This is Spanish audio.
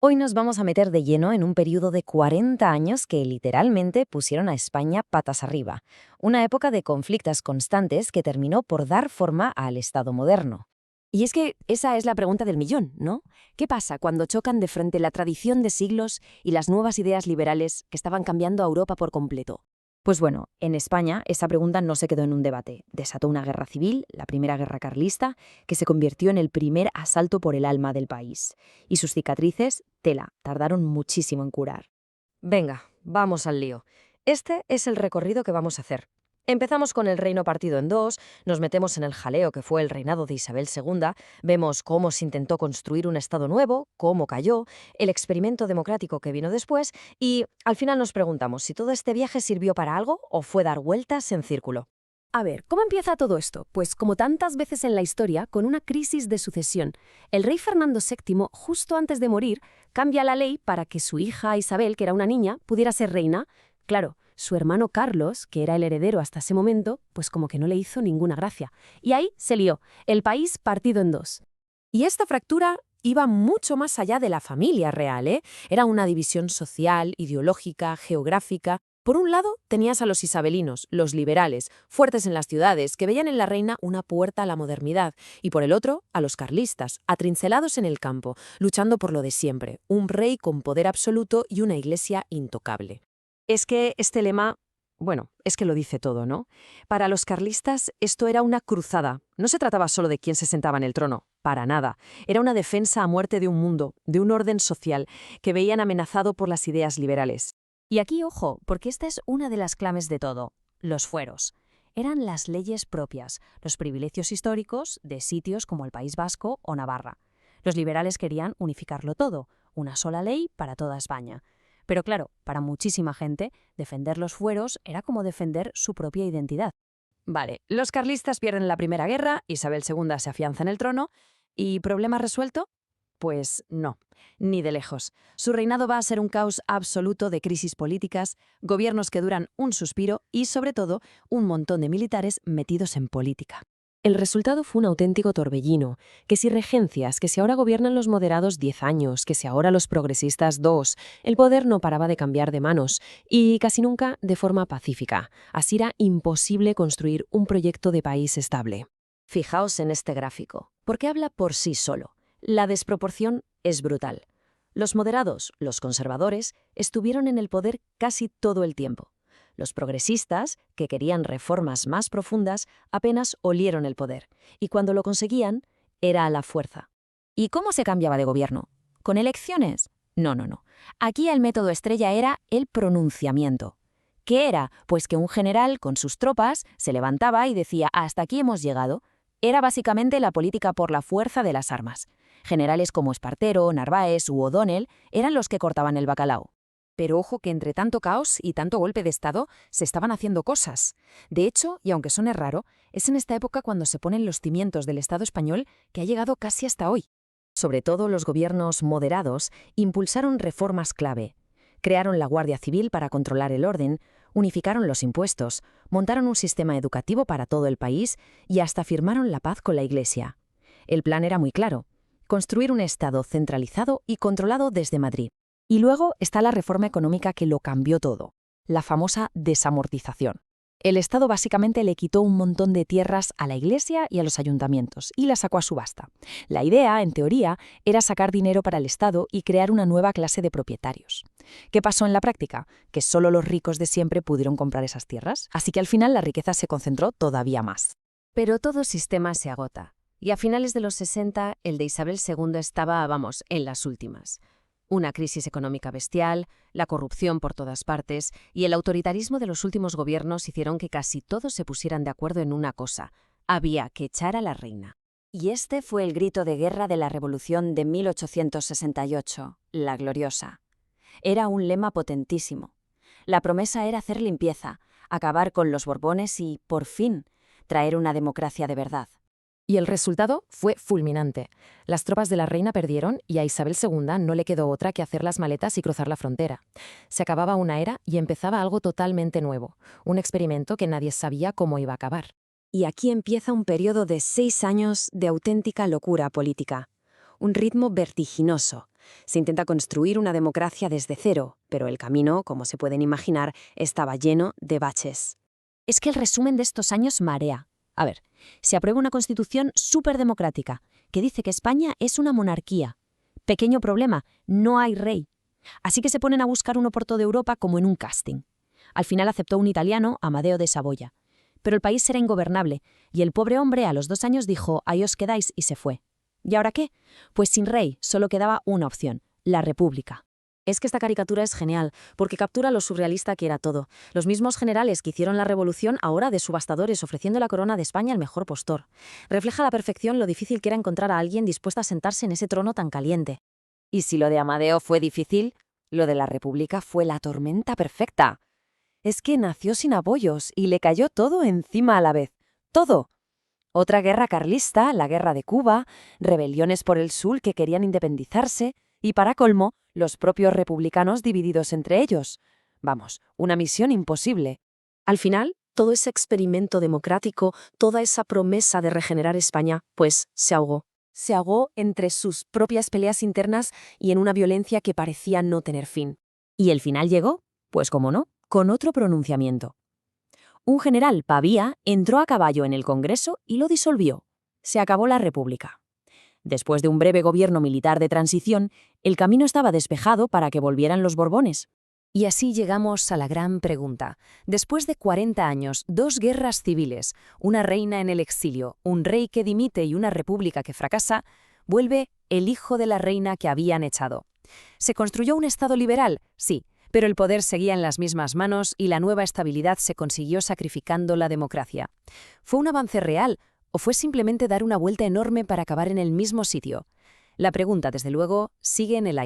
Hoy nos vamos a meter de lleno en un periodo de 40 años que literalmente pusieron a España patas arriba, una época de conflictos constantes que terminó por dar forma al Estado moderno. Y es que esa es la pregunta del millón, ¿no? ¿Qué pasa cuando chocan de frente la tradición de siglos y las nuevas ideas liberales que estaban cambiando a Europa por completo? Pues bueno, en España esa pregunta no se quedó en un debate. Desató una guerra civil, la primera guerra carlista, que se convirtió en el primer asalto por el alma del país. Y sus cicatrices, tela, tardaron muchísimo en curar. Venga, vamos al lío. Este es el recorrido que vamos a hacer. Empezamos con el reino partido en dos, nos metemos en el jaleo que fue el reinado de Isabel II, vemos cómo se intentó construir un Estado nuevo, cómo cayó, el experimento democrático que vino después y al final nos preguntamos si todo este viaje sirvió para algo o fue dar vueltas en círculo. A ver, ¿cómo empieza todo esto? Pues como tantas veces en la historia, con una crisis de sucesión. El rey Fernando VII, justo antes de morir, cambia la ley para que su hija Isabel, que era una niña, pudiera ser reina. Claro, su hermano Carlos, que era el heredero hasta ese momento, pues como que no le hizo ninguna gracia. Y ahí se lió, el país partido en dos. Y esta fractura iba mucho más allá de la familia real, ¿eh? Era una división social, ideológica, geográfica. Por un lado, tenías a los isabelinos, los liberales, fuertes en las ciudades, que veían en la reina una puerta a la modernidad, y por el otro, a los carlistas, atrincelados en el campo, luchando por lo de siempre, un rey con poder absoluto y una iglesia intocable. Es que este lema, bueno, es que lo dice todo, ¿no? Para los carlistas esto era una cruzada. No se trataba solo de quién se sentaba en el trono, para nada. Era una defensa a muerte de un mundo, de un orden social, que veían amenazado por las ideas liberales. Y aquí, ojo, porque esta es una de las claves de todo, los fueros. Eran las leyes propias, los privilegios históricos de sitios como el País Vasco o Navarra. Los liberales querían unificarlo todo, una sola ley para toda España. Pero claro, para muchísima gente, defender los fueros era como defender su propia identidad. Vale, los carlistas pierden la Primera Guerra, Isabel II se afianza en el trono, ¿y problema resuelto? Pues no, ni de lejos. Su reinado va a ser un caos absoluto de crisis políticas, gobiernos que duran un suspiro y, sobre todo, un montón de militares metidos en política. El resultado fue un auténtico torbellino, que si regencias, que si ahora gobiernan los moderados 10 años, que si ahora los progresistas 2, el poder no paraba de cambiar de manos, y casi nunca de forma pacífica. Así era imposible construir un proyecto de país estable. Fijaos en este gráfico, porque habla por sí solo. La desproporción es brutal. Los moderados, los conservadores, estuvieron en el poder casi todo el tiempo. Los progresistas, que querían reformas más profundas, apenas olieron el poder, y cuando lo conseguían, era a la fuerza. ¿Y cómo se cambiaba de gobierno? ¿Con elecciones? No, no, no. Aquí el método estrella era el pronunciamiento. ¿Qué era? Pues que un general con sus tropas se levantaba y decía «hasta aquí hemos llegado». Era básicamente la política por la fuerza de las armas. Generales como Espartero, Narváez u O'Donnell eran los que cortaban el bacalao. Pero ojo que entre tanto caos y tanto golpe de Estado se estaban haciendo cosas. De hecho, y aunque suene raro, es en esta época cuando se ponen los cimientos del Estado español que ha llegado casi hasta hoy. Sobre todo los gobiernos moderados impulsaron reformas clave. Crearon la Guardia Civil para controlar el orden, unificaron los impuestos, montaron un sistema educativo para todo el país y hasta firmaron la paz con la Iglesia. El plan era muy claro: construir un Estado centralizado y controlado desde Madrid. Y luego está la reforma económica que lo cambió todo, la famosa desamortización. El Estado básicamente le quitó un montón de tierras a la Iglesia y a los ayuntamientos y las sacó a subasta. La idea, en teoría, era sacar dinero para el Estado y crear una nueva clase de propietarios. ¿Qué pasó en la práctica? Que solo los ricos de siempre pudieron comprar esas tierras, así que al final la riqueza se concentró todavía más. Pero todo sistema se agota, y a finales de los 60 el de Isabel II estaba, vamos, en las últimas. Una crisis económica bestial, la corrupción por todas partes y el autoritarismo de los últimos gobiernos hicieron que casi todos se pusieran de acuerdo en una cosa: había que echar a la reina. Y este fue el grito de guerra de la Revolución de 1868, la Gloriosa. Era un lema potentísimo. La promesa era hacer limpieza, acabar con los Borbones y, por fin, traer una democracia de verdad. Y el resultado fue fulminante. Las tropas de la reina perdieron y a Isabel II no le quedó otra que hacer las maletas y cruzar la frontera. Se acababa una era y empezaba algo totalmente nuevo, un experimento que nadie sabía cómo iba a acabar. Y aquí empieza un periodo de 6 años de auténtica locura política. Un ritmo vertiginoso. Se intenta construir una democracia desde cero, pero el camino, como se pueden imaginar, estaba lleno de baches. Es que el resumen de estos años marea. A ver, se aprueba una constitución superdemocrática que dice que España es una monarquía. Pequeño problema, no hay rey. Así que se ponen a buscar uno por toda Europa como en un casting. Al final aceptó un italiano, Amadeo de Saboya. Pero el país era ingobernable, y el pobre hombre a los 2 años dijo «ahí os quedáis» y se fue. ¿Y ahora qué? Pues sin rey solo quedaba una opción, la república. Es que esta caricatura es genial, porque captura lo surrealista que era todo. Los mismos generales que hicieron la revolución ahora de subastadores ofreciendo la corona de España al mejor postor. Refleja a la perfección lo difícil que era encontrar a alguien dispuesto a sentarse en ese trono tan caliente. Y si lo de Amadeo fue difícil, lo de la República fue la tormenta perfecta. Es que nació sin apoyos y le cayó todo encima a la vez. ¡Todo! Otra guerra carlista, la guerra de Cuba, rebeliones por el sur que querían independizarse y, para colmo, los propios republicanos divididos entre ellos. Vamos, una misión imposible. Al final, todo ese experimento democrático, toda esa promesa de regenerar España, pues se ahogó. Se ahogó entre sus propias peleas internas y en una violencia que parecía no tener fin. ¿Y el final llegó? Pues cómo no, con otro pronunciamiento. Un general, Pavía, entró a caballo en el Congreso y lo disolvió. Se acabó la República. Después de un breve gobierno militar de transición, el camino estaba despejado para que volvieran los Borbones. Y así llegamos a la gran pregunta. Después de 40 años, 2 guerras civiles, una reina en el exilio, un rey que dimite y una república que fracasa, vuelve el hijo de la reina que habían echado. ¿Se construyó un Estado liberal? Sí, pero el poder seguía en las mismas manos y la nueva estabilidad se consiguió sacrificando la democracia. ¿Fue un avance real o fue simplemente dar una vuelta enorme para acabar en el mismo sitio? La pregunta, desde luego, sigue en el aire.